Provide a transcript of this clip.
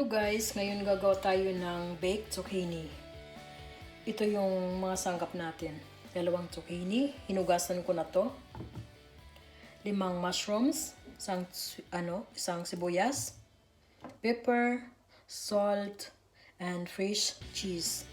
Hello guys, ngayon gagawa tayo ng baked zucchini. Ito yung mga sangkap natin. 2 zucchini, hinugasan ko na to. 5 mushrooms, isang sibuyas, pepper, salt, and fresh cheese.